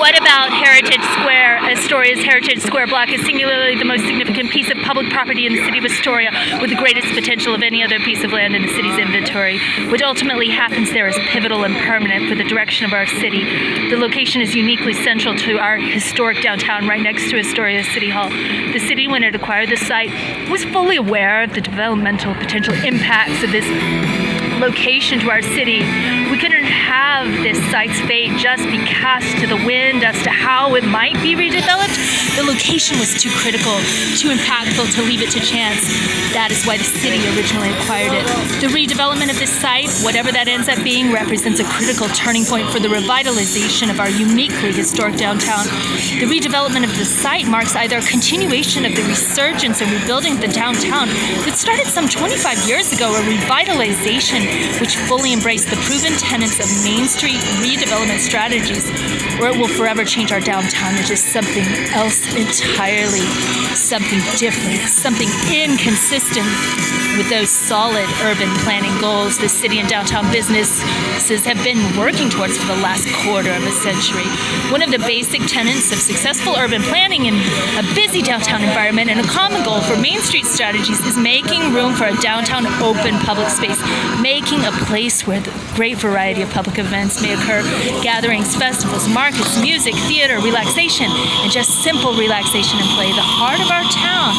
What about Heritage Square? Astoria's Heritage Square block is singularly the most significant piece of public property in the city of Astoria, with the greatest potential of any other piece of land in the city's inventory. What ultimately happens there is pivotal and permanent for the direction of our city. The location is uniquely central to our historic downtown, right next to Astoria City Hall. The city, when it acquired the site, was fully aware of the developmental potential impacts of this location to our city. We couldn't have this site's fate just be cast to the wind as to how it might be redeveloped. The location was too critical, too impactful to leave it to chance. That is why the city originally acquired it. The redevelopment of this site, whatever that ends up being, represents a critical turning point for the revitalization of our uniquely historic downtown. The redevelopment of the site marks either a continuation of the resurgence and rebuilding of the downtown that started some 25 years ago, a revitalization which fully embraced the proven tenets of Main Street redevelopment strategies, or it will forever change our downtown into something else entirely, something different, something inconsistent with those solid urban planning goals the city and downtown businesses have been working towards for the last quarter of a century. One of the basic tenets of successful urban planning in a busy downtown environment and a common goal for Main Street strategies is making room for a downtown open public space, making a place where the great variety of public events may occur, gatherings, festivals, markets, music, theater, relaxation, and just simple relaxation and play, the heart of our town.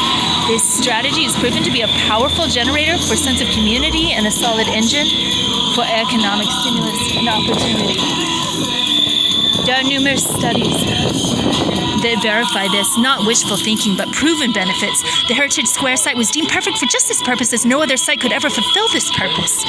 This strategy has proven to be a powerful generator for a sense of community and a solid engine for economic stimulus and opportunity. There are numerous studies that verify this, not wishful thinking, but proven benefits. The Heritage Square site was deemed perfect for just this purpose, as no other site could ever fulfill this purpose.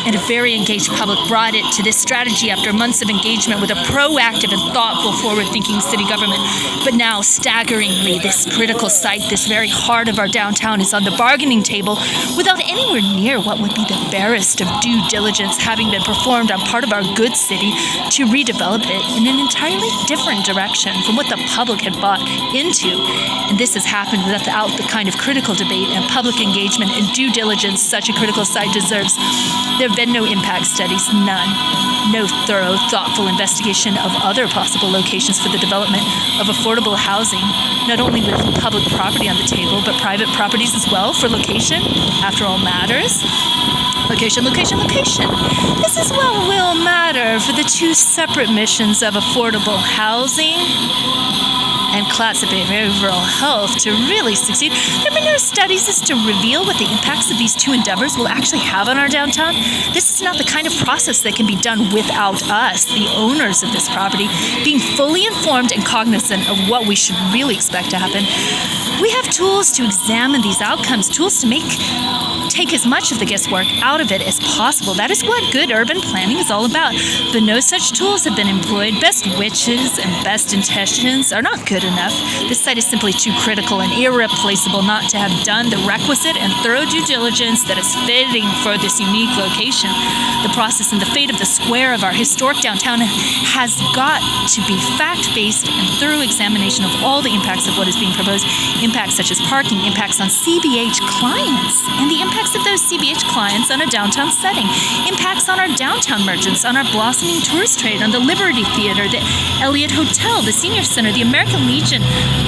And a very engaged public brought it to this strategy after months of engagement with a proactive and thoughtful, forward-thinking city government. But now, staggeringly, this critical site, this very heart of our downtown, is on the bargaining table without anywhere near what would be the barest of due diligence having been performed on part of our good city to redevelop it in an entirely different direction from what the public had bought into. And this has happened without the kind of critical debate and public engagement and due diligence such a critical site deserves. There have been no impact studies, none. No thorough, thoughtful investigation of other possible locations for the development of affordable housing, not only with public property on the table, but private properties as well for location, after all, matters. Location, location, location. This is what will matter for the two separate missions of affordable housing and class of behavioral health to really succeed. There have been no studies as to reveal what the impacts of these two endeavors will actually have on our downtown. This is not the kind of process that can be done without us, the owners of this property, being fully informed and cognizant of what we should really expect to happen. We have tools to examine these outcomes, tools to take as much of the guesswork out of it as possible. That is what good urban planning is all about. But no such tools have been employed. Best wishes and best intentions are not good enough. This site is simply too critical and irreplaceable not to have done the requisite and thorough due diligence that is fitting for this unique location. The process and the fate of the square of our historic downtown has got to be fact-based and thorough examination of all the impacts of what is being proposed. Impacts such as parking, impacts on CBH clients, and the impacts of those CBH clients on a downtown setting, impacts on our downtown merchants, on our blossoming tourist trade, on the Liberty Theater, the Elliott Hotel, the Senior Center, the American Legion,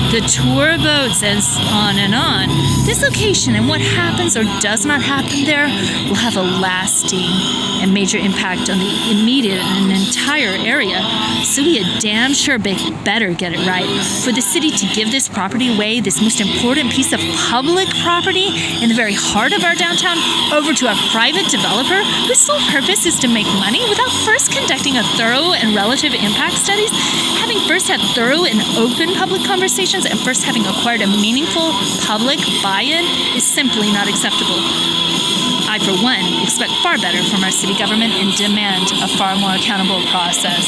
the tour boats, and on and on. This location and what happens or does not happen there will have a lasting and major impact on the immediate and entire area. So we had damn sure better get it right. For the city to give this property away, this most important piece of public property in the very heart of our downtown, over to a private developer whose sole purpose is to make money without first conducting a thorough and relative impact studies, having first had thorough and open public conversations, and first having acquired a meaningful public buy-in is simply not acceptable. I, for one, expect far better from our city government and demand a far more accountable process.